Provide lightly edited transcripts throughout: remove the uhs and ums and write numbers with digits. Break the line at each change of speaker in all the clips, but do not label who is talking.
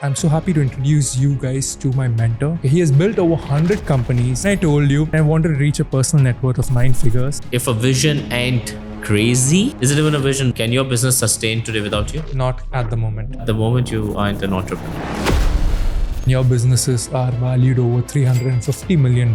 I'm so happy to introduce you guys to my mentor. He has built over 100 companies. I told you I wanted to reach a personal net worth of 9 figures.
If a vision ain't crazy, is it even a vision? Can your business sustain today without you?
Not at the moment.
At the moment, you aren't an entrepreneur.
Your businesses are valued over $350 million.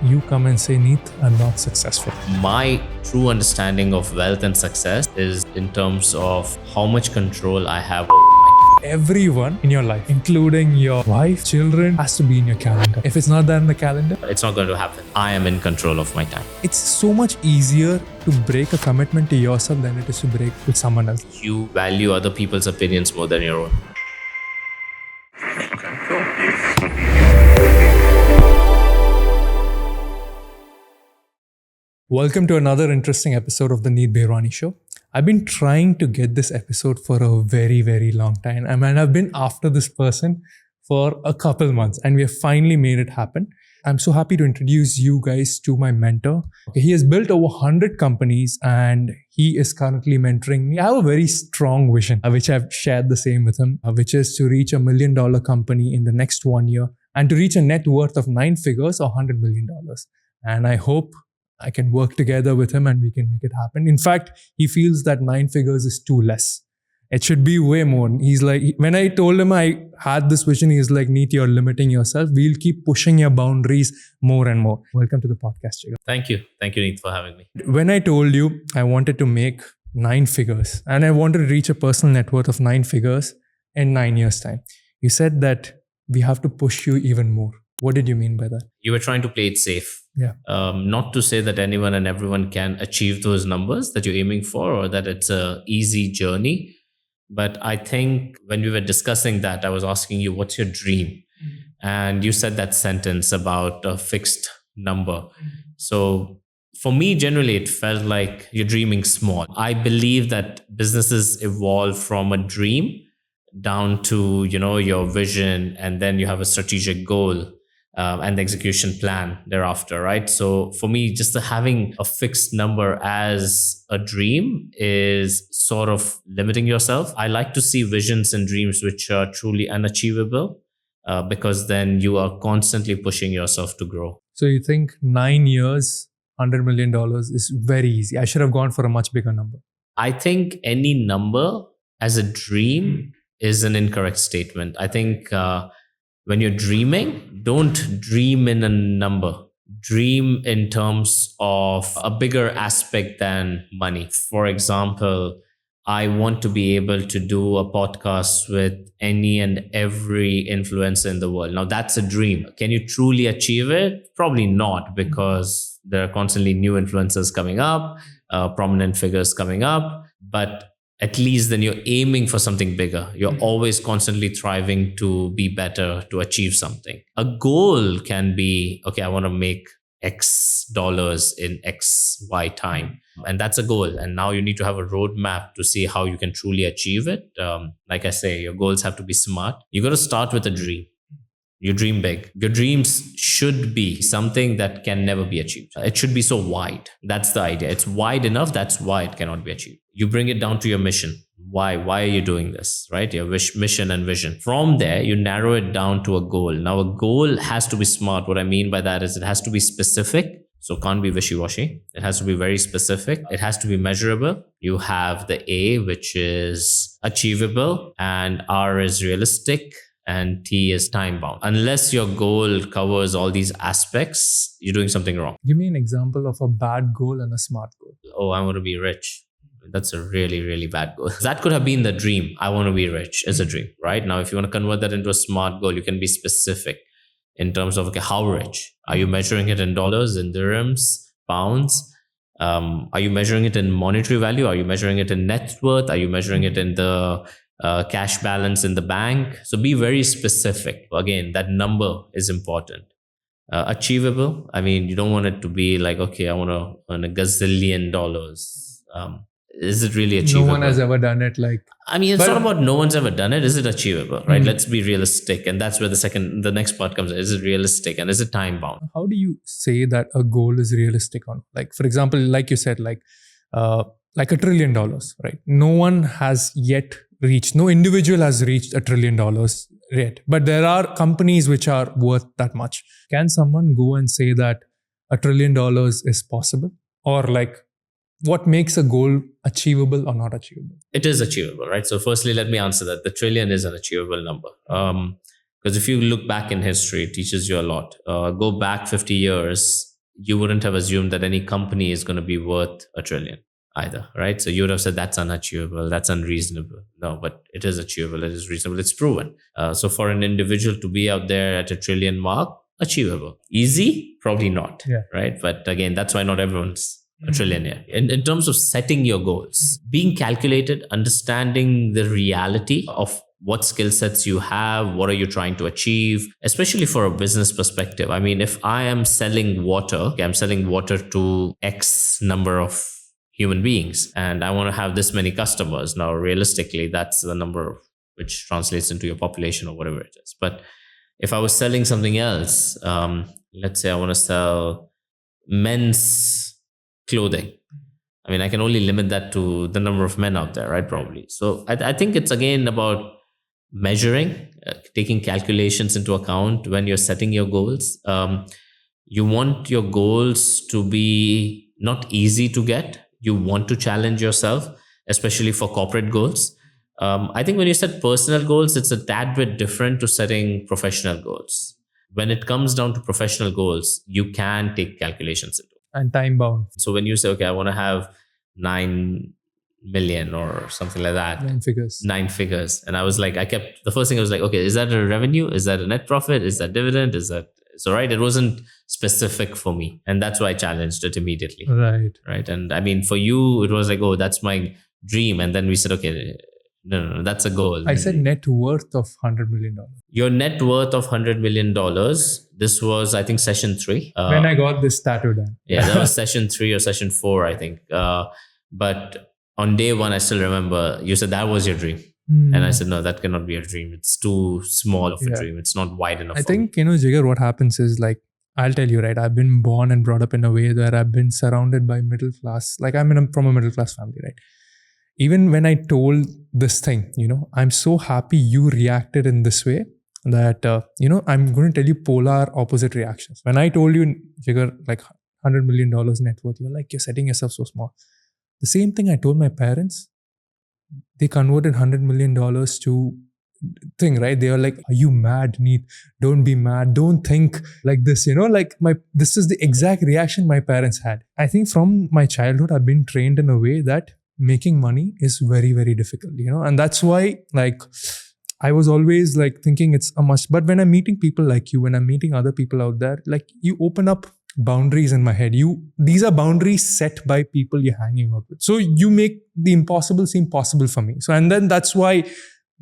You come and say, Neet, I'm not successful.
My true understanding of wealth and success is in terms of how much control I have over my time.
Everyone in your life, including your wife, children, has to be in your calendar. If it's not there in the calendar,
It's not going to happen. I am in control of my time.
it's so much easier to break a commitment to yourself than it is to break with someone else.
You value other people's opinions more than your own.
Welcome to another interesting episode of the Neet Bherwani Show. I've been trying to get this episode for a very, very long time. I've been after this person for a couple months and we have finally made it happen. I'm so happy to introduce you guys to my mentor. He has built over 100 companies and he is currently mentoring me. I have a very strong vision, which I've shared the same with him, which is to reach $1 million company in the next 1 year and to reach a net worth of 9 figures or $100 million. And I hope I can work together with him and we can make it happen. In fact, he feels that 9 figures is too less. It should be way more. He's like, when I told him I had this vision, he's like, Neet, you're limiting yourself. We'll keep pushing your boundaries more and more. Welcome to the podcast, Jigar.
Thank you. Thank you, Neet, for having me.
When I told you I wanted to make 9 figures and I wanted to reach a personal net worth of 9 figures in 9 years' time, you said that we have to push you even more. What did you mean by that?
You were trying to play it safe.
Yeah.
Not to say that anyone and everyone can achieve those numbers that you're aiming for or that it's a easy journey. But I think when we were discussing that, I was asking you, what's your dream? And you said that sentence about a fixed number. So for me, generally, it felt like you're dreaming small. I believe that businesses evolve from a dream down to, your vision, and then you have a strategic goal. And the execution plan thereafter, right? So for me, just having a fixed number as a dream is sort of limiting yourself. I like to see visions and dreams which are truly unachievable because then you are constantly pushing yourself to grow.
So you think 9 years, $100 million is very easy. I should have gone for a much bigger number.
I think any number as a dream is an incorrect statement. I think when you're dreaming, don't dream in a number. Dream in terms of a bigger aspect than money. For example, I want to be able to do a podcast with any and every influencer in the world. Now, that's a dream. Can you truly achieve it? Probably not, because there are constantly new influencers coming up, prominent figures coming up. But at least then you're aiming for something bigger. You're always constantly striving to be better, to achieve something. A goal can be, okay, I want to make X dollars in X, Y time. And that's a goal. And now you need to have a roadmap to see how you can truly achieve it. Like I say, your goals have to be smart. You got to start with a dream. You dream big. Your dreams should be something that can never be achieved. It should be so wide. That's the idea. It's wide enough. That's why it cannot be achieved. You bring it down to your mission. Why are you doing this, right? Your mission and vision. From there, you narrow it down to a goal. Now, a goal has to be smart. What I mean by that is it has to be specific. So it can't be wishy-washy. It has to be very specific. It has to be measurable. You have the A, which is achievable, and R is realistic, and T is time bound. Unless your goal covers all these aspects, you're doing something wrong.
Give me an example of a bad goal and a smart goal.
Oh, I want to be rich. That's a really, really bad goal. That could have been the dream. I want to be rich is a dream, right? Now, if you want to convert that into a smart goal, you can be specific in terms of, okay, how rich? Are you measuring it in dollars, in dirhams, pounds? Are you measuring it in monetary value? Are you measuring it in net worth? Are you measuring it in the cash balance in the bank? So be very specific. Again, that number is important. Achievable. I mean, you don't want it to be like, okay, I want to earn $1 gazillion. Is it really achievable?
No one has ever done it.
It's not about no one's ever done it. Is it achievable, right? Let's be realistic. And that's where the next part comes in. Is it realistic and is it time bound?
How do you say that a goal is realistic on? Like, for example, like you said, like $1 trillion, right? No one has yet reached, no individual has reached $1 trillion Right. But there are companies which are worth that much. Can someone go and say that $1 trillion is possible? Or like, what makes a goal achievable or not achievable?
It is achievable, right? So firstly, let me answer that. The trillion is an achievable number. Because if you look back in history, it teaches you a lot. Go back 50 years, you wouldn't have assumed that any company is going to be worth $1 trillion either, right? So you would have said that's unachievable, that's unreasonable. No, but it is achievable, it is reasonable, it's proven. So for an individual to be out there at $1 trillion mark, achievable. Easy? Probably not,
Yeah.
right? But again, that's why not everyone's a trillionaire. In terms of setting your goals, being calculated, understanding the reality of what skill sets you have, what are you trying to achieve, especially for a business perspective. I mean, if I am selling water, okay, I'm selling water to X number of human beings, and I want to have this many customers. Now, realistically, that's the number which translates into your population or whatever it is. But if I was selling something else, let's say I want to sell men's clothing. I mean, I can only limit that to the number of men out there, right? Probably. So I think it's again about measuring, taking calculations into account when you're setting your goals. You want your goals to be not easy to get. You want to challenge yourself, especially for corporate goals. I think when you set personal goals, it's a tad bit different to setting professional goals. When it comes down to professional goals, you can take calculations into it.
And time bound.
So when you say, okay, I want to have 9 million or something like that, 9 figures. And I was like, the first thing I was like, okay, is that a revenue? Is that a net profit? Is that dividend? So right? It wasn't specific for me. And that's why I challenged it immediately. Right. And I mean, for you, it was like, oh, that's my dream. And then we said, okay, no, that's a goal.
I said net worth of $100 million.
Your net worth of $100 million. This was, I think, session 3.
When I got this tattoo done.
Yeah, that was session 3 or session 4, I think. But on day 1, I still remember you said that was your dream. And I said, no, that cannot be a dream. It's too small of a dream. It's not wide enough.
I think, Jigar, what happens is like, I'll tell you, right? I've been born and brought up in a way where I've been surrounded by middle class. Like I'm from a middle class family, right? Even when I told this thing, I'm so happy you reacted in this way that, I'm going to tell you polar opposite reactions. When I told you, Jigar, like $100 million net worth, you're like, you're setting yourself so small. The same thing I told my parents, they converted $100 million to thing, right? They were like, are you mad, Neet? Don't be mad. Don't think like this, this is the exact reaction my parents had. I think from my childhood, I've been trained in a way that making money is very, very difficult, and that's why like I was always like thinking it's a must. But when I'm meeting people like you, when I'm meeting other people out there, like you open up boundaries in my head. These are boundaries set by people you're hanging out with. So you make the impossible seem possible for me. So, and then that's why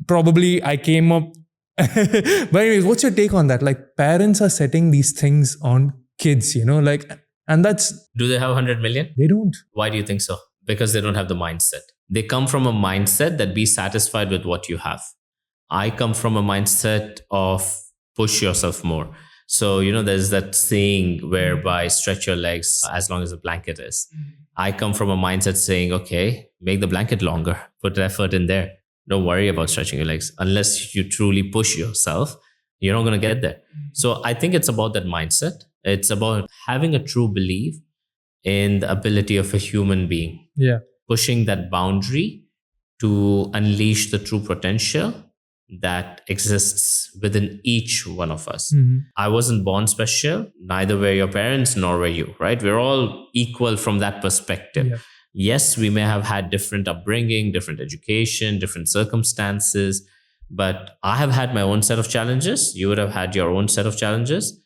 probably I came up. But anyways, what's your take on that? Like parents are setting these things on kids, and that's...
Do they have 100 million?
They don't.
Why do you think so? Because they don't have the mindset. They come from a mindset that be satisfied with what you have. I come from a mindset of push yourself more. So, there's that saying whereby stretch your legs as long as the blanket is. I come from a mindset saying, okay, make the blanket longer, put effort in there. Don't worry about stretching your legs. Unless you truly push yourself, you're not going to get there. So I think it's about that mindset. It's about having a true belief in the ability of a human being.
Yeah.
Pushing that boundary to unleash the true potential that exists within each one of us.
Mm-hmm.
I wasn't born special, neither were your parents, nor were you, right? We're all equal from that perspective.
Yeah.
Yes, we may have had different upbringing, different education, different circumstances, but I have had my own set of challenges. You would have had your own set of challenges.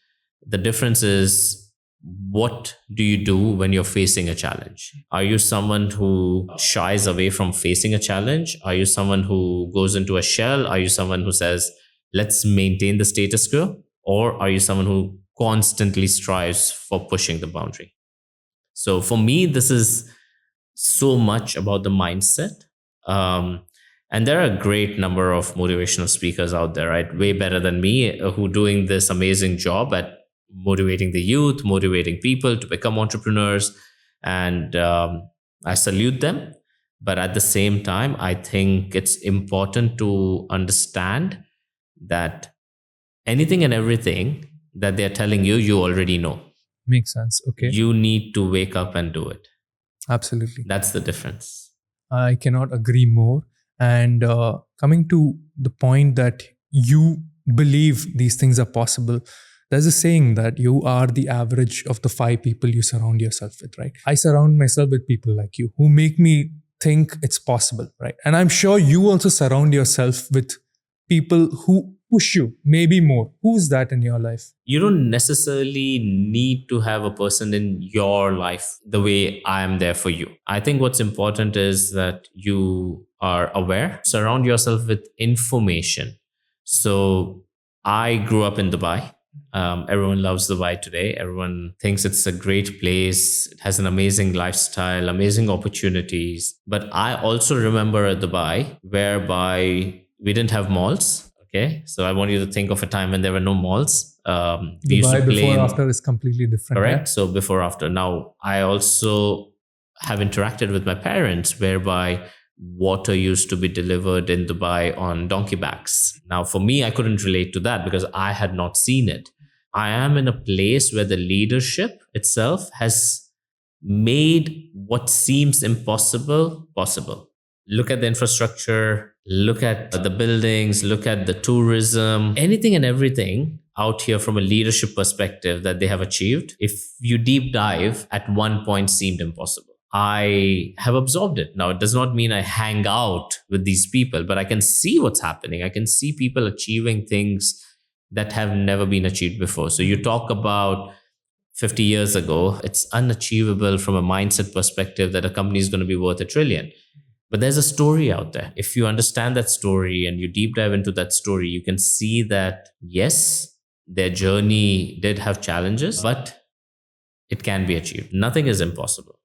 The difference is, what do you do when you're facing a challenge? Are you someone who shies away from facing a challenge? Are you someone who goes into a shell? Are you someone who says, let's maintain the status quo? Or are you someone who constantly strives for pushing the boundary? So for me, this is so much about the mindset. And there are a great number of motivational speakers out there, right? Way better than me, who doing this amazing job at motivating the youth, motivating people to become entrepreneurs. And I salute them. But at the same time, I think it's important to understand that anything and everything that they're telling you, you already know.
Makes sense. Okay.
You need to wake up and do it.
Absolutely.
That's the difference.
I cannot agree more. And coming to the point that you believe these things are possible, there's a saying that you are the average of the 5 people you surround yourself with, right? I surround myself with people like you who make me think it's possible, right? And I'm sure you also surround yourself with people who push you, maybe more. Who's that in your life?
You don't necessarily need to have a person in your life the way I am there for you. I think what's important is that you are aware, surround yourself with information. So I grew up in Dubai. Everyone loves Dubai today. Everyone thinks it's a great place. It has an amazing lifestyle, amazing opportunities. But I also remember a Dubai whereby we didn't have malls. Okay, so I want you to think of a time when there were no malls. We used to
Dubai
play
before
in,
after is completely different.
correct. So before after. Now I also have interacted with my parents whereby water used to be delivered in Dubai on donkey backs. Now for me, I couldn't relate to that because I had not seen it. I am in a place where the leadership itself has made what seems impossible possible. Look at the infrastructure, look at the buildings, look at the tourism, anything and everything out here from a leadership perspective that they have achieved. If you deep dive, at one point seemed impossible. I have absorbed it. Now, it does not mean I hang out with these people, but I can see what's happening. I can see people achieving things that have never been achieved before. So you talk about 50 years ago, it's unachievable from a mindset perspective that a company is going to be worth $1 trillion. But there's a story out there. If you understand that story and you deep dive into that story, you can see that, yes, their journey did have challenges, but it can be achieved. Nothing is impossible.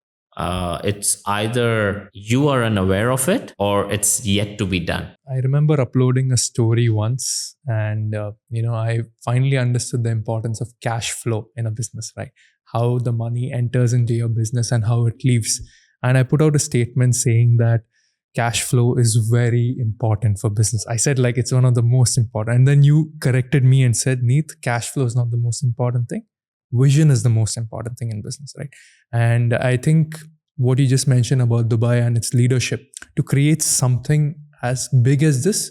It's either you are unaware of it or it's yet to be done.
I remember uploading a story once, and I finally understood the importance of cash flow in a business, right? How the money enters into your business and how it leaves. And I put out a statement saying that cash flow is very important for business. I said like it's one of the most important. And then you corrected me and said, Neet, cash flow is not the most important thing. Vision is the most important thing in business, right? And I think what you just mentioned about Dubai and its leadership, to create something as big as this,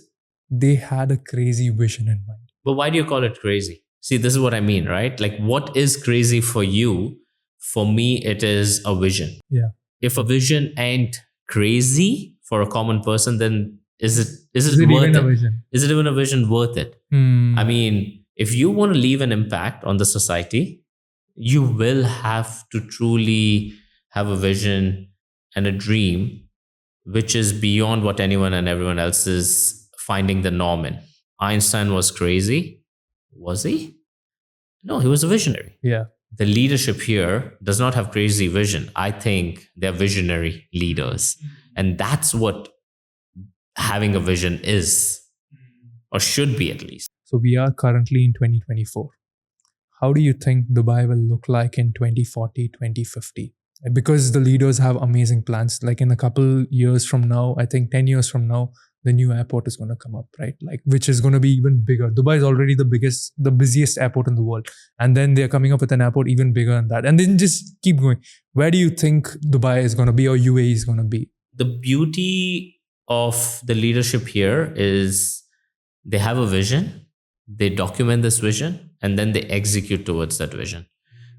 they had a crazy vision in mind.
But why do you call it crazy? See, this is what I mean, right? Like, what is crazy for you? For me, it is a vision.
Yeah.
If a vision ain't crazy for a common person, then is it worth
even
it?
a vision?
Is it even a vision worth it? I mean, if you want to leave an impact on the society, you will have to truly have a vision and a dream which is beyond what anyone and everyone else is finding the norm in. Einstein was crazy. Was he? No, he was a visionary.
Yeah.
The leadership here does not have crazy vision. I think they're visionary leaders. And that's what having a vision is, or should be at least.
So we are currently in 2024. How do you think Dubai will look like in 2040, 2050? Because the leaders have amazing plans. Like in a couple years from now, I think 10 years from now, the new airport is going to come up, right? Like, which is going to be even bigger. Dubai is already the busiest airport in the world. And then they're coming up with an airport even bigger than that. And then just keep going. Where do you think Dubai is going to be, or UAE is going to be?
The beauty of the leadership here is they have a vision, they document this vision, and then they execute towards that vision.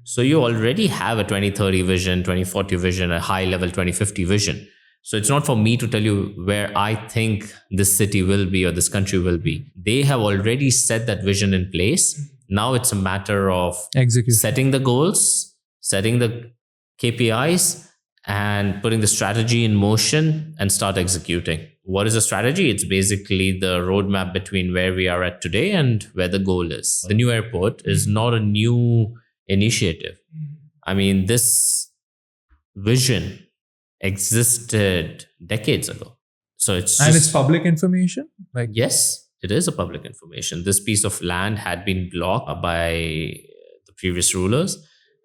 So you already have a 2030 vision, 2040 vision, a high level 2050 vision. So it's not for me to tell you where I think this city will be or this country will be. They have already set that vision in place. Now it's a matter of setting the goals, setting the KPIs, and putting the strategy in motion and start executing. What is a strategy? It's basically the roadmap between where we are at today and where the goal is. The new airport is not a new initiative. I mean, this vision existed decades ago. So it's
public information?
Like, yes, it is a public information. This piece of land had been blocked by the previous rulers,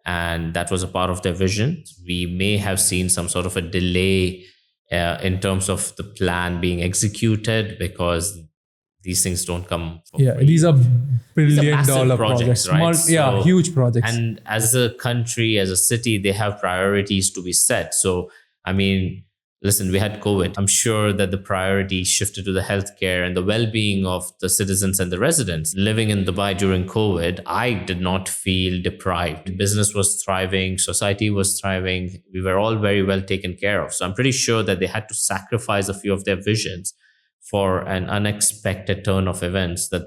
and that was a part of their vision. We may have seen some sort of a delay in terms of the plan being executed because these things don't come for
Yeah,
free.
these are
These are
billion
massive
dollar
projects,
projects.
right?
Yeah,
So-
huge projects.
And as a country, as a city, they have priorities to be set. So, I mean, listen, we had COVID. I'm sure that the priority shifted to the healthcare and the well-being of the citizens and the residents. Living in Dubai during COVID, I did not feel deprived. Business was thriving, society was thriving. We were all very well taken care of. So I'm pretty sure that they had to sacrifice a few of their visions for an unexpected turn of events that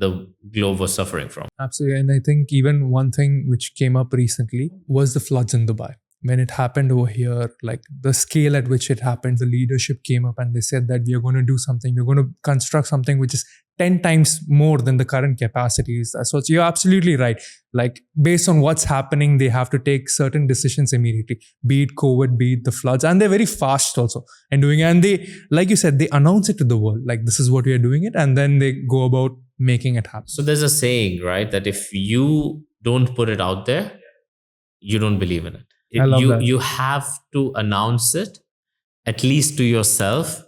the globe was suffering from.
Absolutely. And I think even one thing which came up recently was the floods in Dubai. When it happened over here, like the scale at which it happened, the leadership came up and they said that we are going to do something. We're going to construct something which is 10 times more than the current capacities. So you're absolutely right. Like based on what's happening, they have to take certain decisions immediately, be it COVID, be it the floods. And they're very fast also in doing it. And they, like you said, they announce it to the world, like this is what we are doing it. And then they go about making it happen.
So there's a saying, right, that if you don't put it out there, you don't believe in it.
I love that.
You have to announce it, at least to yourself,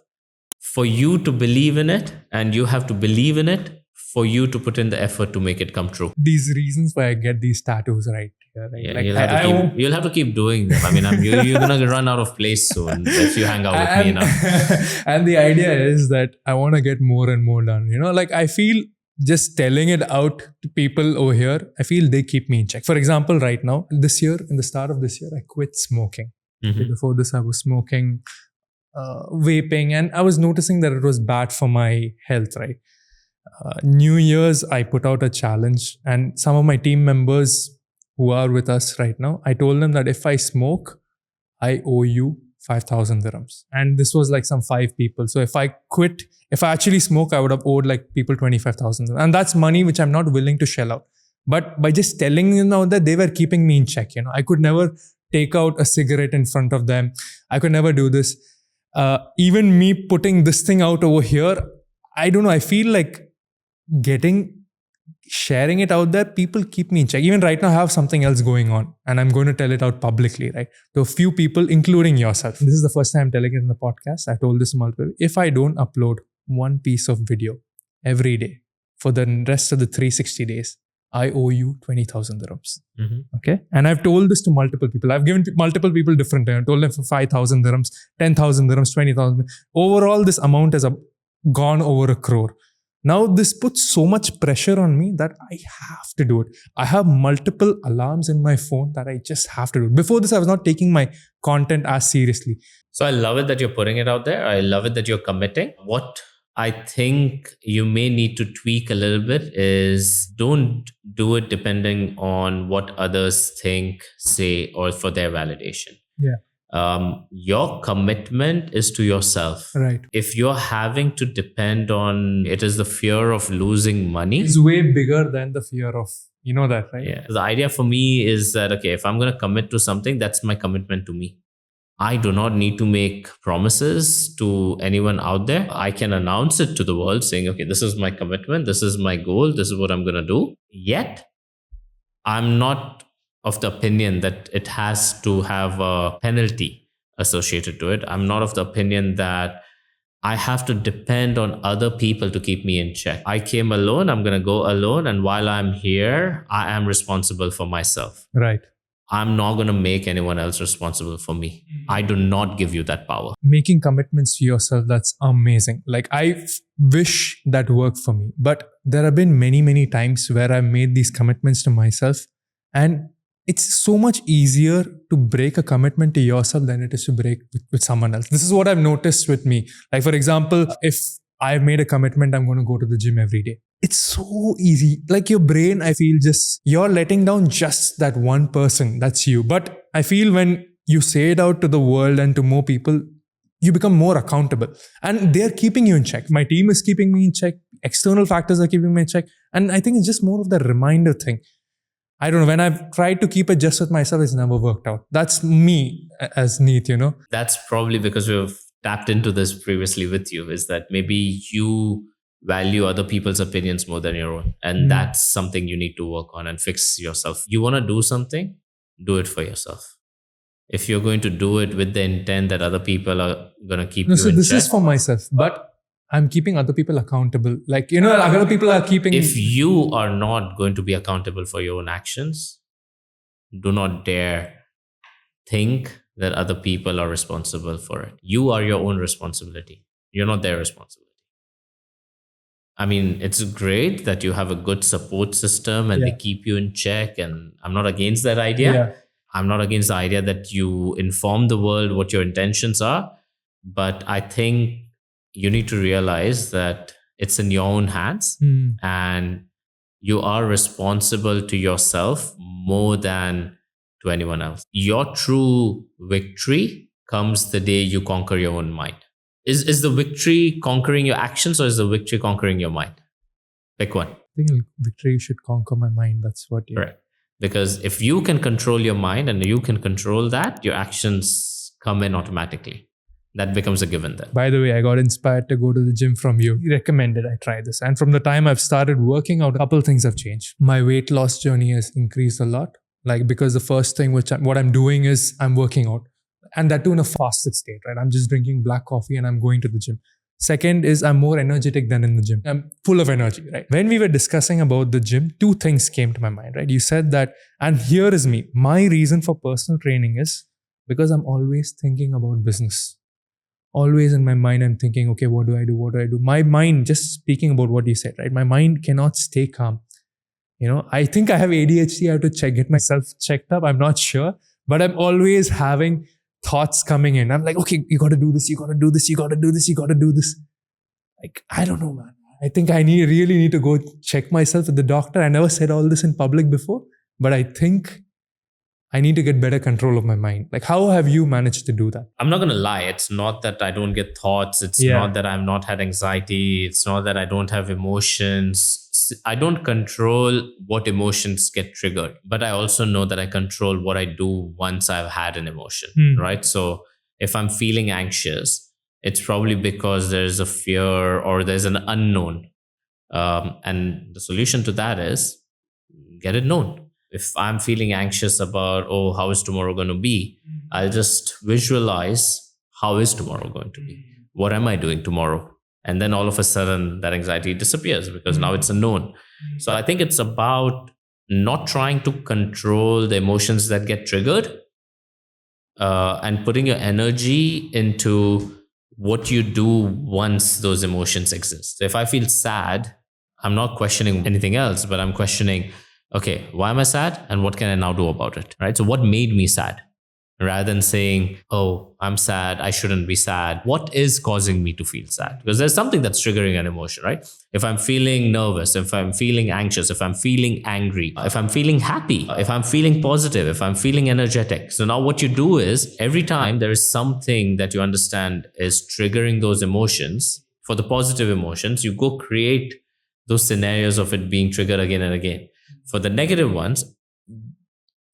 for you to believe in it, and you have to believe in it for you to put in the effort to make it come true.
These reasons why I get these tattoos right here. Right?
Yeah,
Like
you'll have to keep doing them. I mean, you're gonna run out of place soon if you hang out with me enough.
And the idea is that I want to get more and more done. You know, like I feel just telling it out to people over here, I feel they keep me in check. For example, right now, this year, in the start of this year, I quit smoking.
Mhm.
Before this, I was smoking, vaping, and I was noticing that it was bad for my health, right? New Year's, I put out a challenge, and some of my team members who are with us right now, I told them that if I smoke, I owe you 5,000 dirhams. And this was like some 5 people. So if I quit, if I actually smoke, I would have owed like people 25,000. And that's money which I'm not willing to shell out. But by just telling them out that, they were keeping me in check. You know, I could never take out a cigarette in front of them. I could never do this. Even me putting this thing out over here, I don't know. I feel like sharing it out there, people keep me in check. Even right now, I have something else going on and I'm going to tell it out publicly, right? To a few people, including yourself. This is the first time I'm telling it in the podcast. I told this multiple. If I don't upload one piece of video every day for the rest of the 360 days, I owe you 20,000 dirhams.
Mm-hmm.
Okay. And I've told this to multiple people. I've given multiple people different. I told them for 5,000 dirhams, 10,000 dirhams, 20,000. Overall, this amount has gone over 1 crore. Now, this puts so much pressure on me that I have to do it. I have multiple alarms in my phone that I just have to do it. Before this, I was not taking my content as seriously.
So I love it that you're putting it out there. I love it that you're committing. What I think you may need to tweak a little bit is don't do it depending on what others think, say, or for their validation.
Yeah.
Your commitment is to yourself.
Right.
If you're having to depend on it, is the fear of losing money.
It's way bigger than the fear of, you know that, right?
Yeah. The idea for me is that, okay, if I'm going to commit to something, that's my commitment to me. I do not need to make promises to anyone out there. I can announce it to the world saying, okay, this is my commitment. This is my goal. This is what I'm going to do. Yet, I'm not of the opinion that it has to have a penalty associated to it. I'm not of the opinion that I have to depend on other people to keep me in check. I came alone. I'm going to go alone. And while I'm here, I am responsible for myself.
Right.
I'm not going to make anyone else responsible for me. I do not give you that power.
Making commitments to yourself, that's amazing. Like I wish that worked for me. But there have been many, many times where I've made these commitments to myself, and it's so much easier to break a commitment to yourself than it is to break with someone else. This is what I've noticed with me. Like, for example, if I've made a commitment, I'm going to go to the gym every day. It's so easy. Like your brain, I feel you're letting down just that one person. That's you. But I feel when you say it out to the world and to more people, you become more accountable. And they're keeping you in check. My team is keeping me in check. External factors are keeping me in check. And I think it's just more of the reminder thing. I don't know, when I've tried to keep it just with myself, it's never worked out. That's me as Neet, you know?
That's probably because we've tapped into this previously with you, is that maybe you value other people's opinions more than your own. And that's something you need to work on and fix yourself. You want to do something, do it for yourself. If you're going to do it with the intent that other people are going to keep you in check.
So this is for myself. But I'm keeping other people accountable. Like, other people are keeping.
If you are not going to be accountable for your own actions, do not dare think that other people are responsible for it. You are your own responsibility. You're not their responsibility. I mean, it's great that you have a good support system and they keep you in check. And I'm not against that idea.
Yeah.
I'm not against the idea that you inform the world what your intentions are. But I think you need to realize that it's in your own hands and you are responsible to yourself more than to anyone else. Your true victory comes the day you conquer your own mind. Is the victory conquering your actions or is the victory conquering your mind? Pick one.
I think victory should conquer my mind. That's what.
Right. Because if you can control your mind and you can control that, your actions come in automatically. That becomes a given then.
By the way, I got inspired to go to the gym from you. You recommended I try this. And from the time I've started working out, a couple of things have changed. My weight loss journey has increased a lot. Like, because the first thing what I'm doing is I'm working out. And that too in a fasted state, right? I'm just drinking black coffee and I'm going to the gym. Second is I'm more energetic than in the gym. I'm full of energy, right? When we were discussing about the gym, two things came to my mind, right? You said that, and here is me. My reason for personal training is because I'm always thinking about business. Always in my mind, I'm thinking, okay, what do I do? What do I do? My mind, just speaking about what you said, right? My mind cannot stay calm. I think I have ADHD. I have to get myself checked up. I'm not sure, but I'm always having thoughts coming in. I'm like, okay, you got to do this. You got to do this. You got to do this. You got to do this. Like, I don't know, man. I think I really need to go check myself with the doctor. I never said all this in public before, but I think I need to get better control of my mind. Like, how have you managed to do that?
I'm not going to lie. It's not that I don't get thoughts. It's not that I've not had anxiety. It's not that I don't have emotions. I don't control what emotions get triggered, but I also know that I control what I do once I've had an emotion, right? So if I'm feeling anxious, it's probably because there's a fear or there's an unknown. And the solution to that is get it known. If I'm feeling anxious about, how is tomorrow going to be? I'll just visualize how is tomorrow going to be? What am I doing tomorrow? And then all of a sudden that anxiety disappears because now it's a known. So I think it's about not trying to control the emotions that get triggered and putting your energy into what you do once those emotions exist. So if I feel sad, I'm not questioning anything else, but I'm questioning, okay, why am I sad? And what can I now do about it? Right? So what made me sad? Rather than saying, I'm sad, I shouldn't be sad. What is causing me to feel sad? Because there's something that's triggering an emotion, right? If I'm feeling nervous, if I'm feeling anxious, if I'm feeling angry, if I'm feeling happy, if I'm feeling positive, if I'm feeling energetic. So now what you do is every time there is something that you understand is triggering those emotions, for the positive emotions, you go create those scenarios of it being triggered again and again. For the negative ones,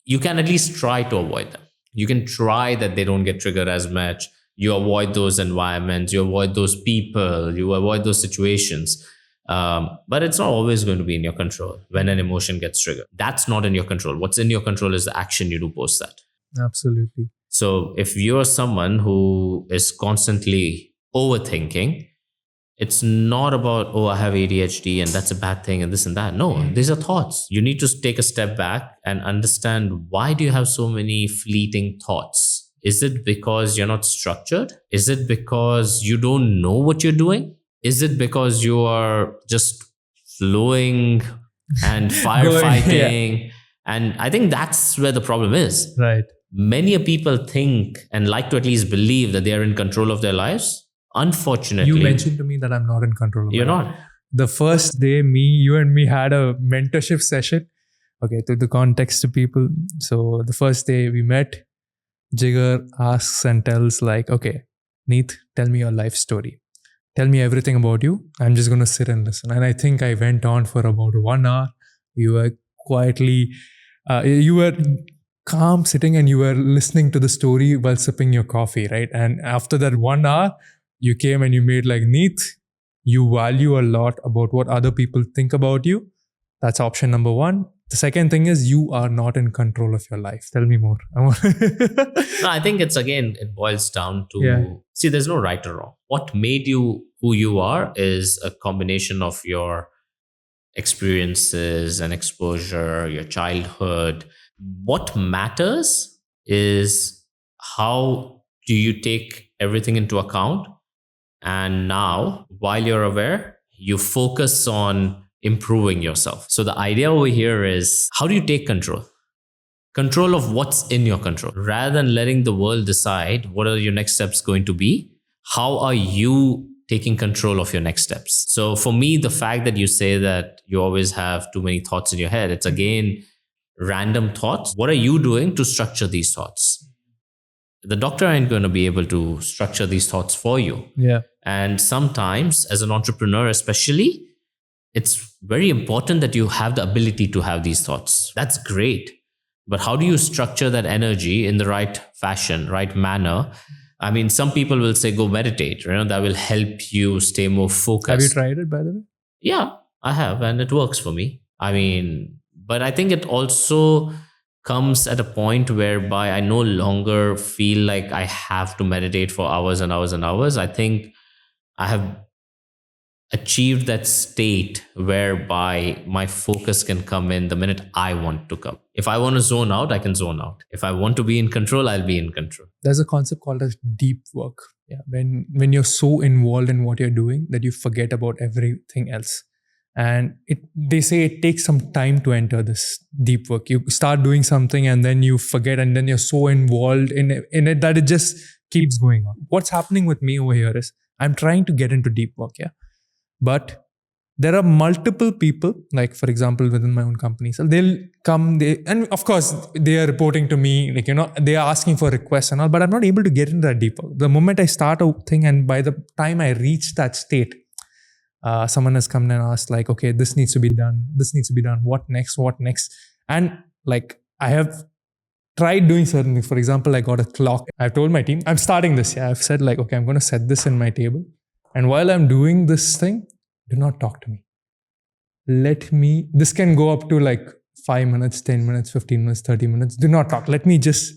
you can at least try to avoid them. You can try that they don't get triggered as much. You avoid those environments, you avoid those people, you avoid those situations. But it's not always going to be in your control when an emotion gets triggered. That's not in your control. What's in your control is the action you do post that.
Absolutely.
So if you're someone who is constantly overthinking, it's not about, I have ADHD and that's a bad thing and this and that. No, these are thoughts. You need to take a step back and understand, why do you have so many fleeting thoughts? Is it because you're not structured? Is it because you don't know what you're doing? Is it because you are just flowing and firefighting? And I think that's where the problem is.
Right.
Many people think and like to at least believe that they are in control of their lives. Unfortunately,
you mentioned to me that I'm not in control of
You're
my
not.
life. The first day, you and me had a mentorship session. Okay, to the context to people. So the first day we met, Jigar asks and tells like, okay, Neet, tell me your life story. Tell me everything about you. I'm just going to sit and listen. And I think I went on for about 1 hour. You were quietly, you were calm sitting and you were listening to the story while sipping your coffee, right? And after that 1 hour, you came and you made like, Neet, you value a lot about what other people think about you. That's option number 1. The second thing is you are not in control of your life. Tell me more.
No, I think it boils down to,
Yeah.
see, there's no right or wrong. What made you who you are is a combination of your experiences and exposure, your childhood. What matters is how do you take everything into account? And now, while you're aware, you focus on improving yourself. So the idea over here is, how do you take control? Control of what's in your control. Rather than letting the world decide what are your next steps going to be, how are you taking control of your next steps? So for me, the fact that you say that you always have too many thoughts in your head, it's again random thoughts. What are you doing to structure these thoughts? The doctor ain't going to be able to structure these thoughts for you.
Yeah.
And sometimes, as an entrepreneur, especially, it's very important that you have the ability to have these thoughts. That's great. But how do you structure that energy in the right fashion, right manner? I mean, some people will say, go meditate, that will help you stay more focused.
Have you tried it, by the way?
Yeah, I have, and it works for me. I mean, but I think it also comes at a point whereby I no longer feel like I have to meditate for hours and hours and hours. I think I have achieved that state whereby my focus can come in the minute I want to come. If I want to zone out, I can zone out. If I want to be in control, I'll be in control.
There's a concept called as deep work. Yeah. When you're so involved in what you're doing that you forget about everything else. And they say it takes some time to enter this deep work. You start doing something and then you forget, and then you're so involved in it that it just keeps going on. What's happening with me over here is I'm trying to get into deep work, yeah. But there are multiple people, like for example, within my own company. So they'll come, and of course they are reporting to me, like, they are asking for requests and all, but I'm not able to get into that deep work. The moment I start a thing, and by the time I reach that state, someone has come and asked, like, okay, this needs to be done. What next? And like, I have tried doing certain things. For example, I got a clock. I've told my team, I'm starting this. Yeah, I've said like, okay, I'm going to set this in my table. And while I'm doing this thing, do not talk to me. This can go up to like 5 minutes, 10 minutes, 15 minutes, 30 minutes. Do not talk. Let me just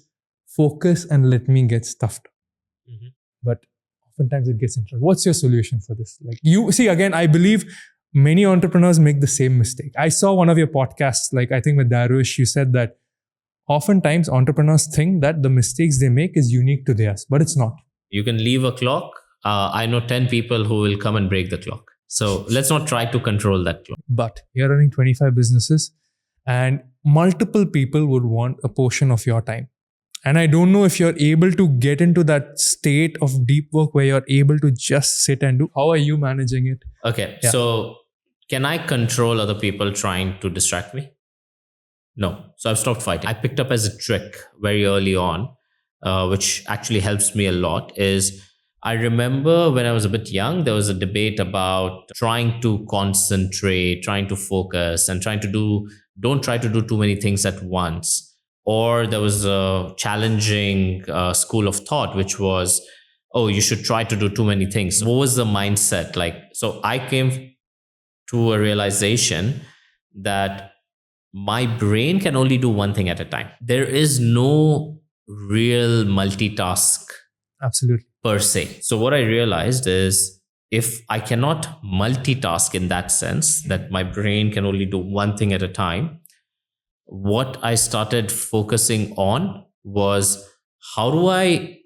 focus and let me get stuff done. Mm-hmm. But oftentimes it gets into, what's your solution for this? Like, you see, again, I believe many entrepreneurs make the same mistake. I saw one of your podcasts, like I think with Darush, you said that oftentimes entrepreneurs think that the mistakes they make is unique to theirs, but it's not.
You can leave a clock. I know 10 people who will come and break the clock. So let's not try to control that clock.
But you're running 25 businesses and multiple people would want a portion of your time. And I don't know if you're able to get into that state of deep work where you're able to just sit and do. How are you managing it?
Okay. Yeah. So can I control other people trying to distract me? No. So I've stopped fighting. I picked up as a trick very early on, which actually helps me a lot, is I remember when I was a bit young, there was a debate about trying to concentrate, trying to focus, and don't try to do too many things at once. Or there was a challenging school of thought, which was, oh, you should try to do too many things. What was the mindset like? So I came to a realization that my brain can only do one thing at a time. There is no real multitask.
Absolutely.
Per se. So what I realized is, if I cannot multitask in that sense, that my brain can only do one thing at a time, what I started focusing on was, how do I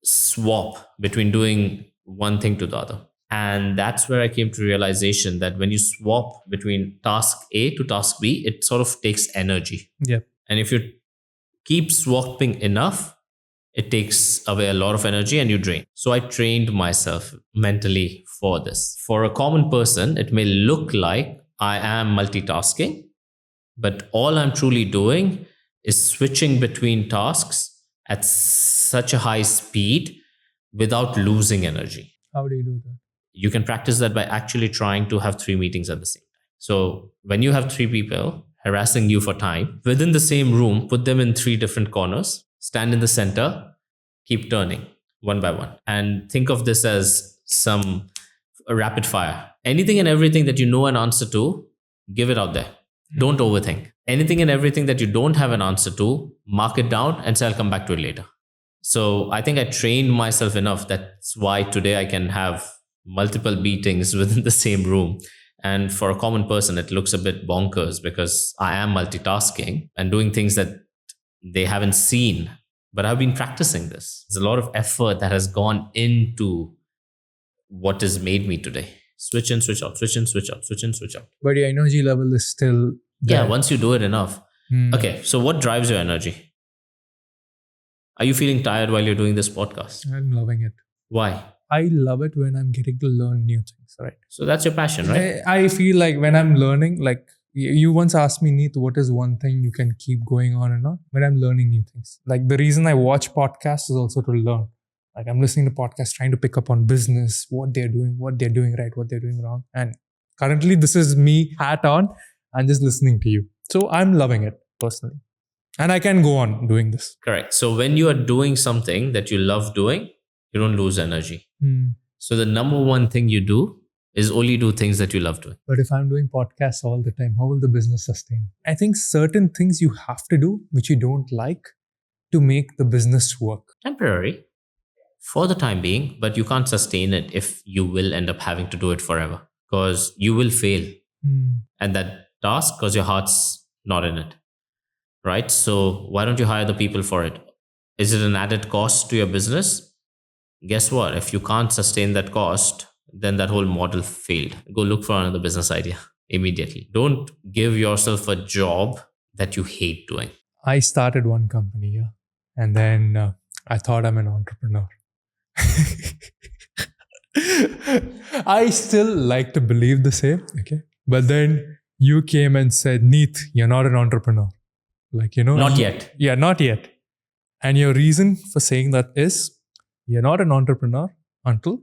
swap between doing one thing to the other? And that's where I came to realization that when you swap between task A to task B, it sort of takes energy.
Yep.
And if you keep swapping enough, it takes away a lot of energy and you drain. So I trained myself mentally for this. For a common person, it may look like I am multitasking, but all I'm truly doing is switching between tasks at such a high speed without losing energy.
How do you do that?
You can practice that by actually trying to have 3 meetings at the same time. So when you have 3 people harassing you for time, within the same room, put them in 3 different corners, stand in the center, keep turning one by one. And think of this as a rapid fire. Anything and everything that you know an answer to, give it out there. Don't overthink. Anything and everything that you don't have an answer to, mark it down and say, I'll come back to it later. So I think I trained myself enough. That's why today I can have multiple meetings within the same room. And for a common person, it looks a bit bonkers because I am multitasking and doing things that they haven't seen. But I've been practicing this. There's a lot of effort that has gone into what has made me today. Switch in, switch out, switch in, switch out, switch in, switch out.
But your energy level is still there.
Yeah, once you do it enough. Okay, so what drives your energy? Are you feeling tired while you're doing this podcast?
I'm loving it.
Why?
I love it when I'm getting to learn new things, right?
So that's your passion, right?
I feel like when I'm learning, like you once asked me, Neet, what is one thing you can keep going on and on? When I'm learning new things. Like the reason I watch podcasts is also to learn. Like I'm listening to podcasts, trying to pick up on business, what they're doing right, what they're doing wrong. And currently this is me hat on and just listening to you. So I'm loving it personally. And I can go on doing this.
Correct. So when you are doing something that you love doing, you don't lose energy. So the number one thing you do is only do things that you love doing.
But if I'm doing podcasts all the time, how will the business sustain? I think certain things you have to do, which you don't like, to make the business work.
Temporary for the time being, but you can't sustain it if you will end up having to do it forever because you will fail. And that task, because your heart's not in it. Right? So why don't you hire the people for it? Is it an added cost to your business? Guess what? If you can't sustain that cost, then that whole model failed. Go look for another business idea immediately. Don't give yourself a job that you hate doing.
I started one company, and then I thought I'm an entrepreneur. I still like to believe the same, okay? But then you came and said, Neet, you're not an entrepreneur. Like,
Not yet.
Yeah, not yet. And your reason for saying that is you're not an entrepreneur until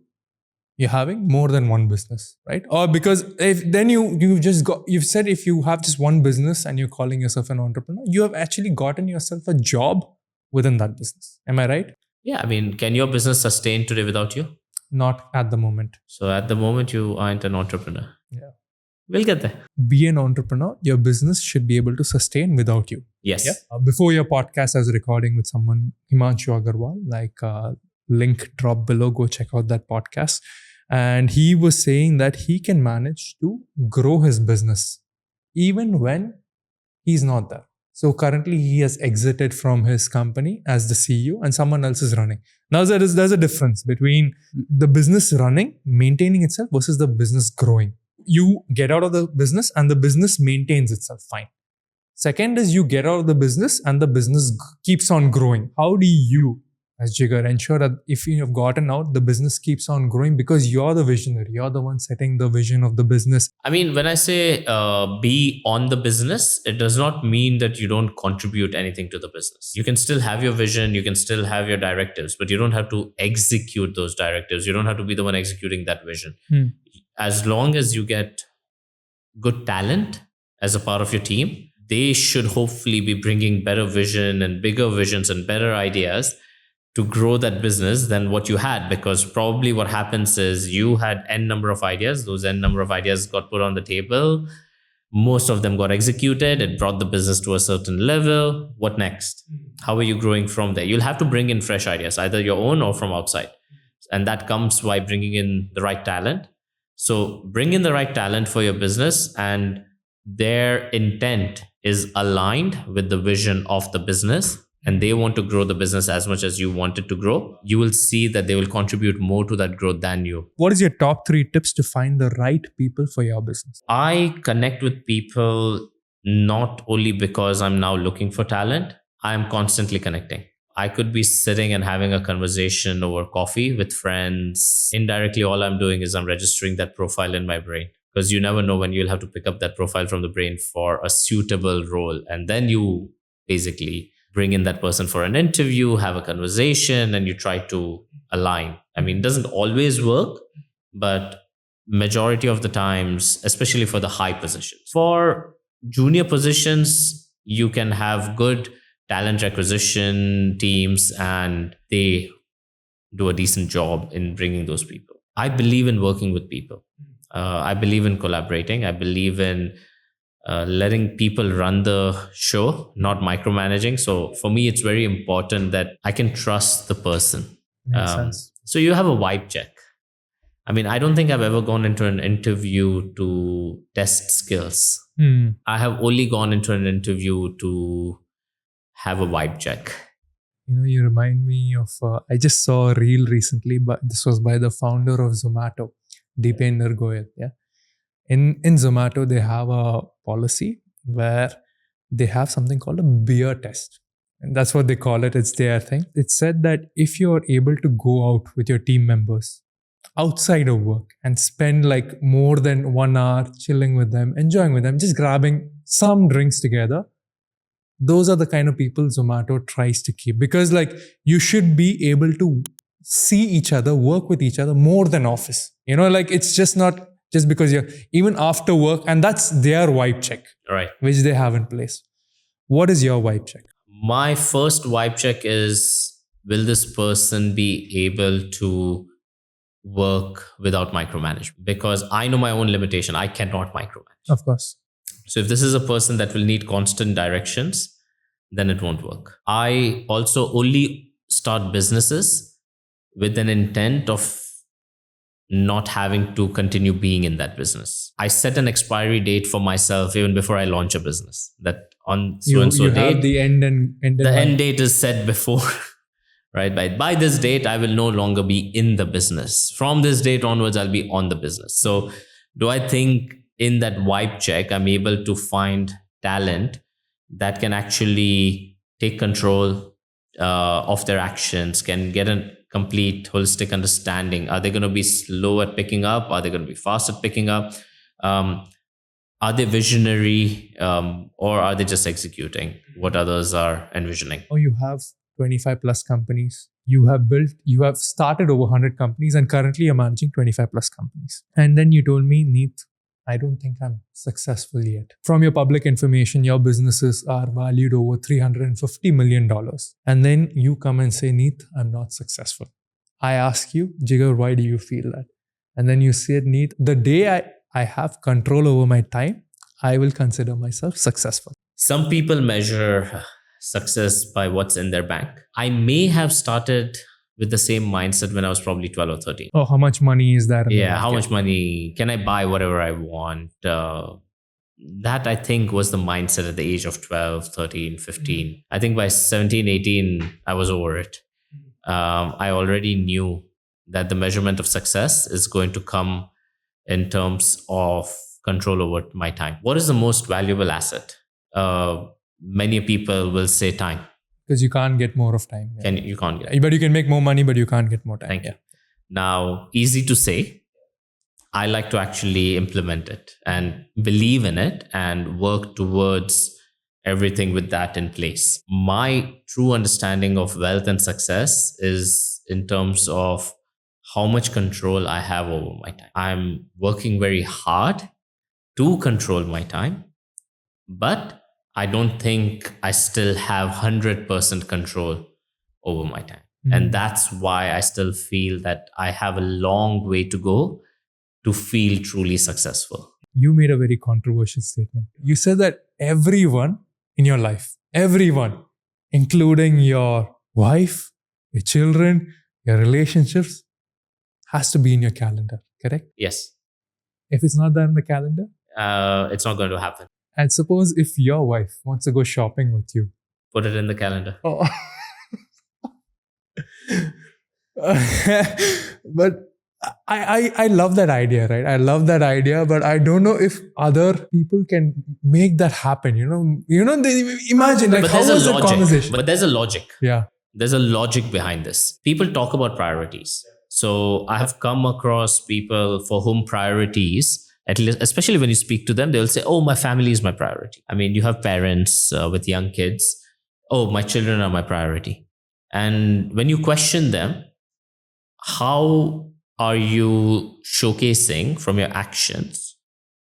you're having more than one business, right? Or because if then you've said if you have just one business and you're calling yourself an entrepreneur, you have actually gotten yourself a job within that business. Am I right?
Yeah, I mean, can your business sustain today without you?
Not at the moment.
So at the moment, you aren't an entrepreneur.
Yeah.
We'll get there.
Be an entrepreneur. Your business should be able to sustain without you.
Yes.
Yeah? Before your podcast, I was recording with someone, Himanshu Agarwal, link drop below. Go check out that podcast. And he was saying that he can manage to grow his business even when he's not there. So currently he has exited from his company as the CEO and someone else is running. Now there's a difference between the business running, maintaining itself versus the business growing. You get out of the business and the business maintains itself fine. Second is you get out of the business and the business keeps on growing. How do you, as Jigar, ensure that if you have gotten out, the business keeps on growing because you're the visionary, you're the one setting the vision of the business?
I mean, when I say be on the business, it does not mean that you don't contribute anything to the business. You can still have your vision, you can still have your directives, but you don't have to execute those directives. You don't have to be the one executing that vision. As long as you get good talent as a part of your team, they should hopefully be bringing better vision and bigger visions and better ideas to grow that business than what you had. Because probably what happens is you had n number of ideas. Those n number of ideas got put on the table. Most of them got executed. It brought the business to a certain level. What next? How are you growing from there? You'll have to bring in fresh ideas, either your own or from outside. And that comes by bringing in the right talent. So bring in the right talent for your business, and their intent is aligned with the vision of the business, and they want to grow the business as much as you want it to grow. You will see that they will contribute more to that growth than you.
What is your top 3 tips to find the right people for your business?
I connect with people not only because I'm now looking for talent, I am constantly connecting. I could be sitting and having a conversation over coffee with friends. Indirectly, all I'm doing is I'm registering that profile in my brain, because you never know when you'll have to pick up that profile from the brain for a suitable role. And then you basically bring in that person for an interview, have a conversation, and you try to align. I mean, it doesn't always work, but majority of the times, especially for the high positions. For junior positions, you can have good talent acquisition teams and they do a decent job in bringing those people. I believe in working with people. I believe in collaborating. I believe in letting people run the show, not micromanaging. So for me, it's very important that I can trust the person.
Makes sense.
So you have a vibe check. I mean, I don't think I've ever gone into an interview to test skills. I have only gone into an interview to have a vibe check.
You remind me of, I just saw a reel recently, but this was by the founder of Zomato, Deepinder Goyal. Yeah. In Zomato, they have a policy where they have something called a beer test. And that's what they call it. It's their thing. It said that if you're able to go out with your team members outside of work and spend like more than 1 hour chilling with them, enjoying with them, just grabbing some drinks together, those are the kind of people Zomato tries to keep, because like you should be able to see each other, work with each other more than office. Like it's just not just because you're even after work, and that's their vibe check,
Right.
which they have in place. What is your vibe check?
My first vibe check is, will this person be able to work without micromanagement? Because I know my own limitation. I cannot micromanage.
Of course.
So if this is a person that will need constant directions, then it won't work. I also only start businesses with an intent of not having to continue being in that business. I set an expiry date for myself even before I launch a business, that on so and so
you
date,
have the end
end date is set before. Right? By this date, I will no longer be in the business. From this date onwards, I'll be on the business. So do I think in that vibe check, I'm able to find talent that can actually take control of their actions, can get a complete holistic understanding? Are they going to be slow at picking up? Are they going to be fast at picking up? Are they visionary, or are they just executing what others are envisioning?
Oh, you have 25 plus companies. You have started over 100 companies, and currently you're managing 25 plus companies. And then you told me, Neet, I don't think I'm successful yet. From your public information, your businesses are valued over $350 million. And then you come and say, Neet, I'm not successful. I ask you, Jigar, why do you feel that? And then you said, Neet, the day I have control over my time, I will consider myself successful.
Some people measure success by what's in their bank. I may have started with the same mindset when I was probably 12 or 13.
Oh, how much money is there?
How much money? Can I buy whatever I want? That I think was the mindset at the age of 12, 13, 15. I think by 17, 18, I was over it. I already knew that the measurement of success is going to come in terms of control over my time. What is the most valuable asset? Many people will say time.
Because you can't get more of time.
Yeah. You can't get.
But you can make more money, but you can't get more time.
Thank you. Now, easy to say. I like to actually implement it and believe in it and work towards everything with that in place. My true understanding of wealth and success is in terms of how much control I have over my time. I'm working very hard to control my time, but I don't think I still have 100% control over my time. And that's why I still feel that I have a long way to go to feel truly successful.
You made a very controversial statement. You said that everyone in your life, everyone, including your wife, your children, your relationships, has to be in your calendar, correct?
Yes.
If it's not there in the calendar?
It's not going to happen.
And suppose if your wife wants to go shopping with you.
Put it in the calendar.
Oh. But I love that idea, right? I love that idea, but I don't know if other people can make that happen. Imagine like how was that conversation?
But there's a logic.
Yeah.
There's a logic behind this. People talk about priorities. So I have come across people for whom priorities, at least, especially when you speak to them, they'll say, oh, my family is my priority. I mean, you have parents with young kids. Oh, my children are my priority. And when you question them, how are you showcasing from your actions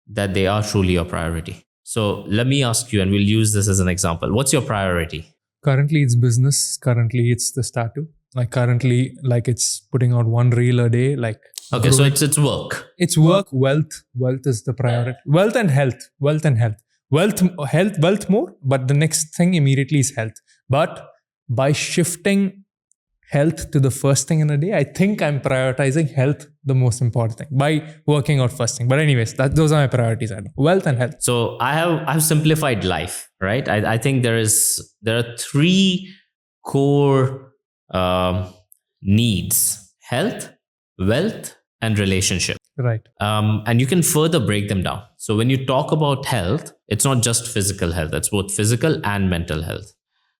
that they are truly your priority? So let me ask you, and we'll use this as an example. What's your priority?
Currently, it's business. Currently, it's this tattoo. Currently, it's putting out one reel a day.
Okay, so it's work.
It's work, wealth. Wealth is the priority. Wealth and health. wealth more, but the next thing immediately is health. But by shifting health to the first thing in a day, I think I'm prioritizing health the most important thing by working out first thing. But anyways, those are my priorities. I know. Wealth and health.
So I've simplified life, right? I think there are three core needs: health, wealth, and relationship.
Right.
And you can further break them down. So when you talk about health, it's not just physical health, it's both physical and mental health.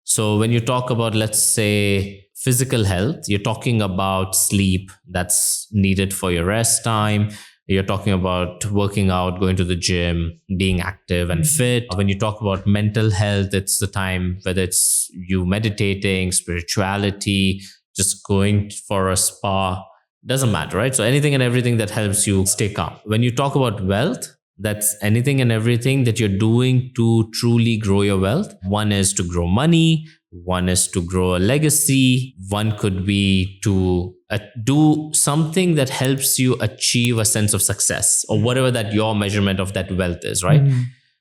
So when you talk about, let's say, physical health, you're talking about sleep that's needed for your rest time. You're talking about working out, going to the gym, being active and fit. When you talk about mental health, it's the time, whether it's you meditating, spirituality, just going for a spa, doesn't matter, right? So anything and everything that helps you stay calm. When you talk about wealth, that's anything and everything that you're doing to truly grow your wealth. One is to grow money. One is to grow a legacy. One could be to do something that helps you achieve a sense of success or whatever that your measurement of that wealth is, right?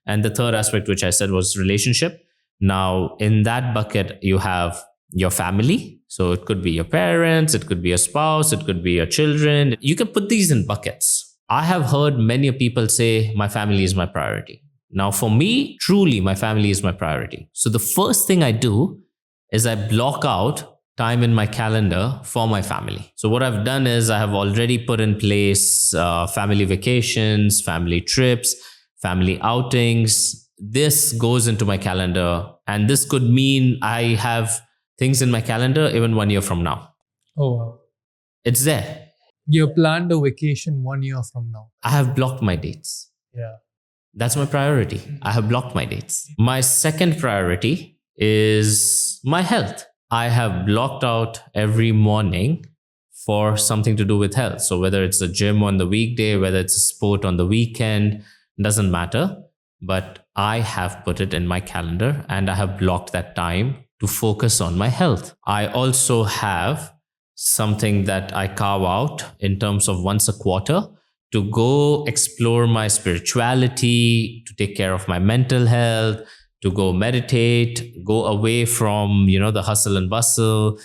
And the third aspect, which I said, was relationship. Now, in that bucket, you have your family. So it could be your parents, it could be a spouse, it could be your children. You can put these in buckets. I have heard many people say, my family is my priority. Now, for me, truly, my family is my priority. So the first thing I do is I block out time in my calendar for my family. So what I've done is I have already put in place family vacations, family trips, family outings. This goes into my calendar. And this could mean I have things in my calendar even 1 year from now.
Oh, wow.
It's there.
You planned a vacation 1 year from now.
I have blocked my dates.
Yeah.
That's my priority. I have blocked my dates. My second priority is my health. I have blocked out every morning for something to do with health. So whether it's a gym on the weekday, whether it's a sport on the weekend, doesn't matter. But I have put it in my calendar and I have blocked that time to focus on my health. I also have something that I carve out in terms of once a quarter to go explore my spirituality, to take care of my mental health, to go meditate, go away from, the hustle and bustle.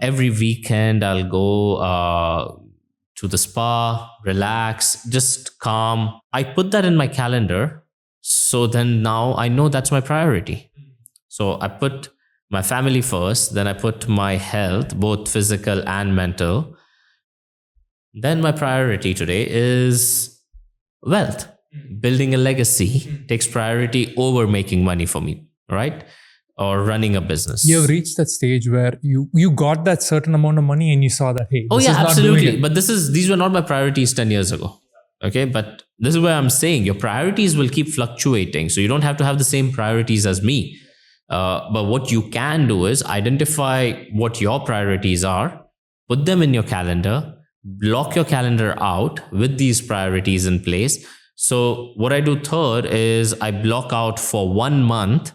Every weekend, I'll go to the spa, relax, just calm. I put that in my calendar. So then now I know that's my priority. So I put my family first, then I put my health, both physical and mental. Then my priority today is wealth. Building a legacy takes priority over making money for me, right? Or running a business.
You have reached that stage where you got that certain amount of money and you saw that, hey,
this
is not
absolutely.
doing it.
But these were not my priorities 10 years ago. Okay, but this is where I'm saying your priorities will keep fluctuating. So you don't have to have the same priorities as me. But what you can do is identify what your priorities are, put them in your calendar, block your calendar out with these priorities in place. So what I do third is I block out for 1 month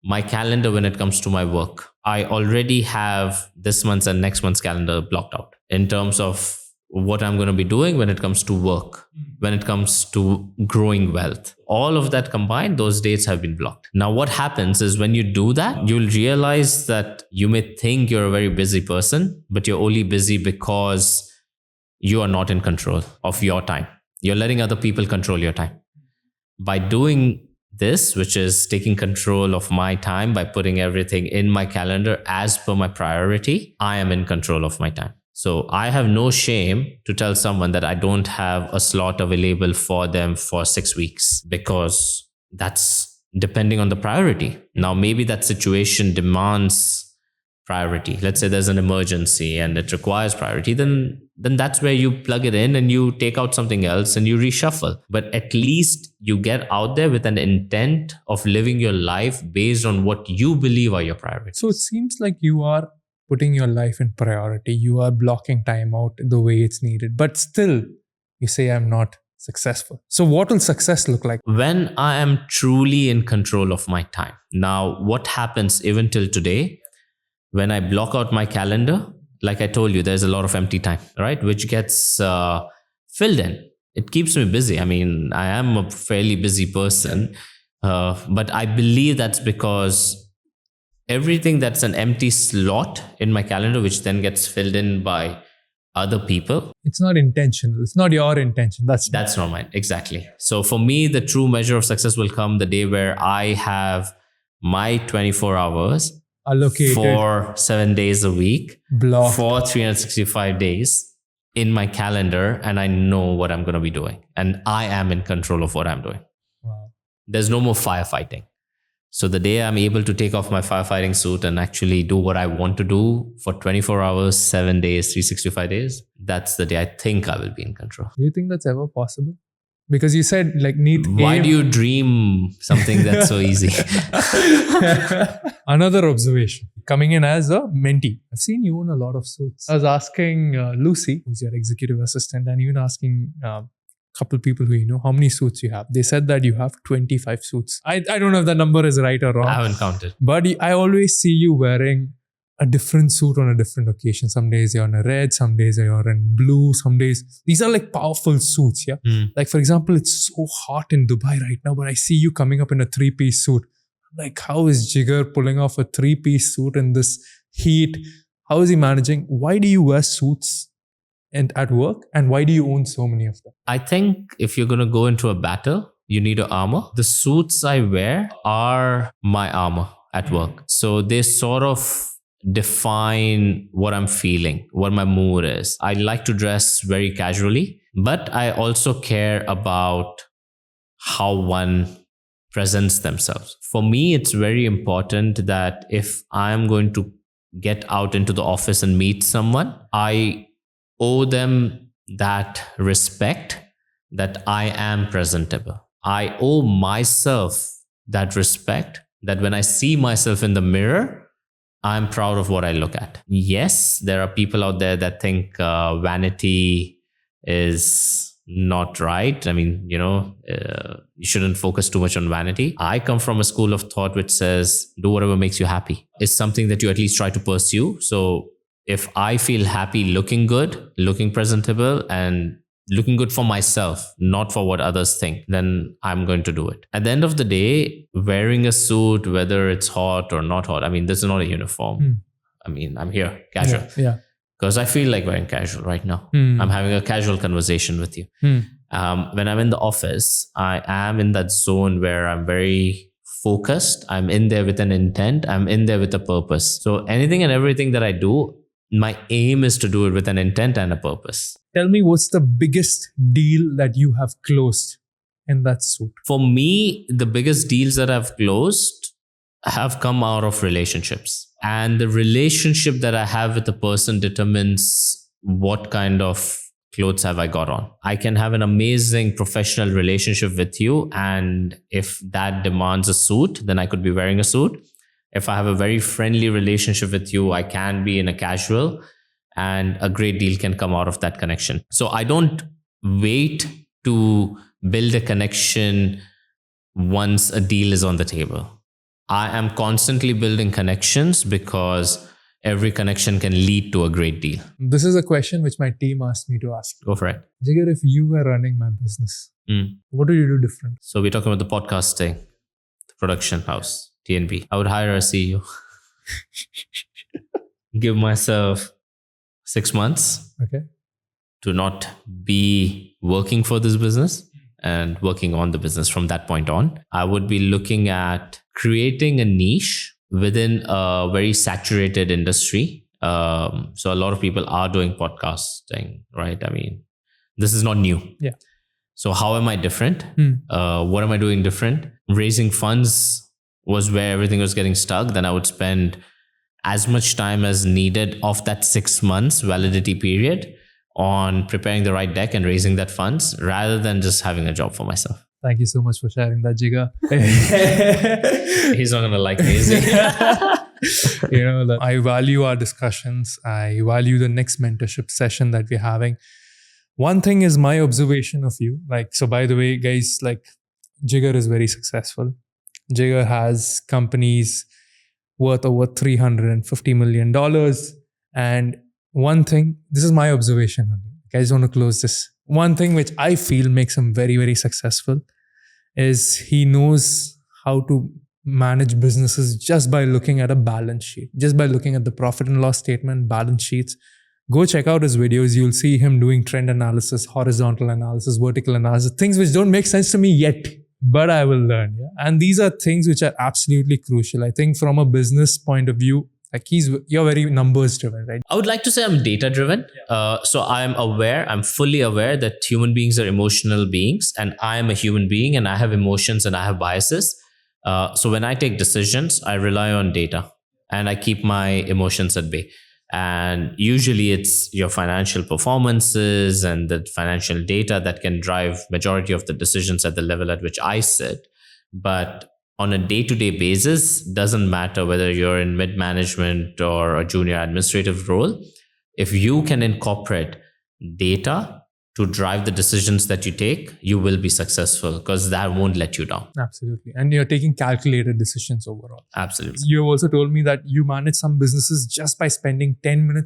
my calendar when it comes to my work. I already have this month's and next month's calendar blocked out in terms of what I'm going to be doing when it comes to work, when it comes to growing wealth. All of that combined, those dates have been blocked. Now, what happens is when you do that, you'll realize that you may think you're a very busy person, but you're only busy because you are not in control of your time. You're letting other people control your time. By doing this, which is taking control of my time by putting everything in my calendar as per my priority, I am in control of my time. So I have no shame to tell someone that I don't have a slot available for them for 6 weeks, because that's depending on the priority. Now, maybe that situation demands priority. Let's say there's an emergency and it requires priority, then that's where you plug it in and you take out something else and you reshuffle. But at least you get out there with an intent of living your life based on what you believe are your priorities.
So it seems like you are putting your life in priority. You are blocking time out the way it's needed. But still, you say, I'm not successful. So what will success look like?
When I am truly in control of my time. Now, what happens even till today, when I block out my calendar, like I told you, there's a lot of empty time, right? Which gets filled in. It keeps me busy. I mean, I am a fairly busy person. But I believe that's because everything that's an empty slot in my calendar, which then gets filled in by other people,
It's not intentional. It's not your intention. That's
not mine. Exactly. So for me, the true measure of success will come the day where I have my 24 hours
allocated
for 7 days a week,
block.
for 365 days in my calendar, and I know what I'm going to be doing. And I am in control of what I'm doing.
Wow.
There's no more firefighting. So the day I'm able to take off my firefighting suit and actually do what I want to do for 24 hours, 7 days, 365 days, that's the day I think I will be in control.
Do you think that's ever possible? Because you said like Neet.
Why do you dream something that's so easy?
Another observation. Coming in as a mentee. I've seen you own a lot of suits. I was asking Lucy, who's your executive assistant, and even asking couple people who you know how many suits you have. They said that you have 25 suits. I don't know if that number is right or wrong.
I haven't counted.
But I always see you wearing a different suit on a different occasion. Some days you're in a red, some days you're in blue, some days. These are like powerful suits, yeah? Like for example, it's so hot in Dubai right now, but I see you coming up in a 3-piece suit. Like how is Jigar pulling off a 3-piece suit in this heat? How is he managing? Why do you wear suits and at work, and why do you own so many of them?
I think if you're going to go into a battle, you need an armor. The suits I wear are my armor at work. So they sort of define what I'm feeling, what my mood is. I like to dress very casually, but I also care about how one presents themselves. For me, it's very important that if I'm going to get out into the office and meet someone, I owe them that respect that I am presentable. I owe myself that respect that when I see myself in the mirror, I'm proud of what I look at. Yes, there are people out there that think vanity is not right. I mean, you shouldn't focus too much on vanity. I come from a school of thought which says, do whatever makes you happy. It's something that you at least try to pursue. So if I feel happy looking good, looking presentable, and looking good for myself, not for what others think, then I'm going to do it. At the end of the day, wearing a suit, whether it's hot or not hot, I mean, this is not a uniform. I mean, I'm here, casual.
Yeah.
Because I feel like wearing casual right now. I'm having a casual conversation with you. When I'm in the office, I am in that zone where I'm very focused. I'm in there with an intent. I'm in there with a purpose. So anything and everything that I do, my aim is to do it with an intent and a purpose.
Tell me, what's the biggest deal that you have closed in that suit?
For me, the biggest deals that I've closed have come out of relationships. And the relationship that I have with the person determines what kind of clothes have I got on. I can have an amazing professional relationship with you. And if that demands a suit, then I could be wearing a suit. If I have a very friendly relationship with you, I can be in a casual, and a great deal can come out of that connection. So I don't wait to build a connection once a deal is on the table. I am constantly building connections because every connection can lead to a great deal.
This is a question which my team asked me to ask.
Go for it.
Jigar, if you were running my business, what would you do different?
So we're talking about the podcasting, the production house, TNB. I would hire a CEO. Give myself 6 months to not be working for this business and working on the business from that point on. I would be looking at creating a niche within a very saturated industry. So a lot of people are doing podcasting, right? I mean, this is not new.
Yeah.
So how am I different? What am I doing different? Raising funds was where everything was getting stuck. Then I would spend as much time as needed of that 6 months validity period on preparing the right deck and raising that funds rather than just having a job for myself.
Thank you so much for sharing that, Jigar.
He's not going to like me, is he?
I value our discussions. I value the next mentorship session that we're having. One thing is my observation of you. So by the way, guys, Jigar is very successful. Jigar has companies worth over $350 million. And one thing, this is my observation. I just want to close this. One thing which I feel makes him very, very successful is he knows how to manage businesses just by looking at a balance sheet, just by looking at the profit and loss statement, balance sheets. Go check out his videos. You'll see him doing trend analysis, horizontal analysis, vertical analysis, things which don't make sense to me yet, but I will learn. Yeah? And these are things which are absolutely crucial. I think from a business point of view, like you're very numbers driven, right?
I would like to say I'm data driven. So I'm fully aware that human beings are emotional beings, and I am a human being and I have emotions and I have biases. So when I take decisions, I rely on data and I keep my emotions at bay. And usually it's your financial performances and the financial data that can drive majority of the decisions at the level at which I sit. But on a day-to-day basis, doesn't matter whether you're in mid-management or a junior administrative role. If you can incorporate data to drive the decisions that you take, you will be successful because that won't let you down.
Absolutely. And you're taking calculated decisions overall.
Absolutely.
You also told me that you manage some businesses just by spending 10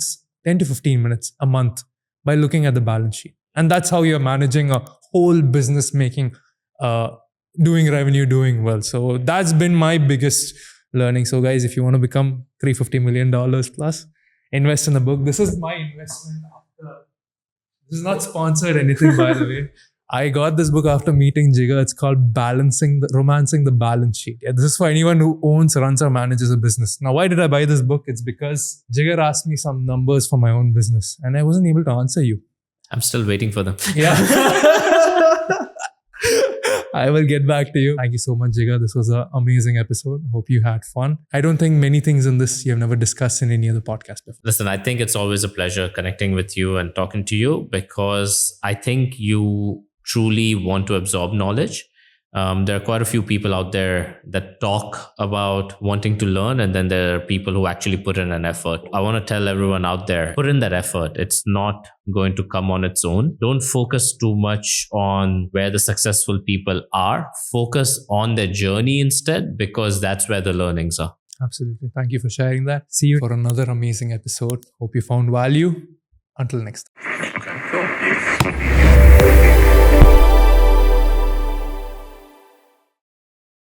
to 15 minutes a month by looking at the balance sheet. And that's how you're managing a whole business, making, doing revenue, doing well. So that's been my biggest learning. So guys, if you want to become $350 million plus, invest in the book. This is my investment after. This is not sponsored anything, by the way. I got this book after meeting Jigar. It's called Romancing the Balance Sheet. Yeah, this is for anyone who owns, runs, or manages a business. Now, why did I buy this book? It's because Jigar asked me some numbers for my own business and I wasn't able to answer you.
I'm still waiting for them.
Yeah. I will get back to you. Thank you so much, Jigar. This was an amazing episode. Hope you had fun. I don't think many things in this you have never discussed in any other podcast before.
Listen, I think it's always a pleasure connecting with you and talking to you because I think you truly want to absorb knowledge. There are quite a few people out there that talk about wanting to learn, and then there are people who actually put in an effort. I want to tell everyone out there, put in that effort. It's not going to come on its own. Don't focus too much on where the successful people are. Focus on their journey instead, because that's where the learnings are.
Absolutely. Thank you for sharing that. See you for another amazing episode. Hope you found value. Until next time.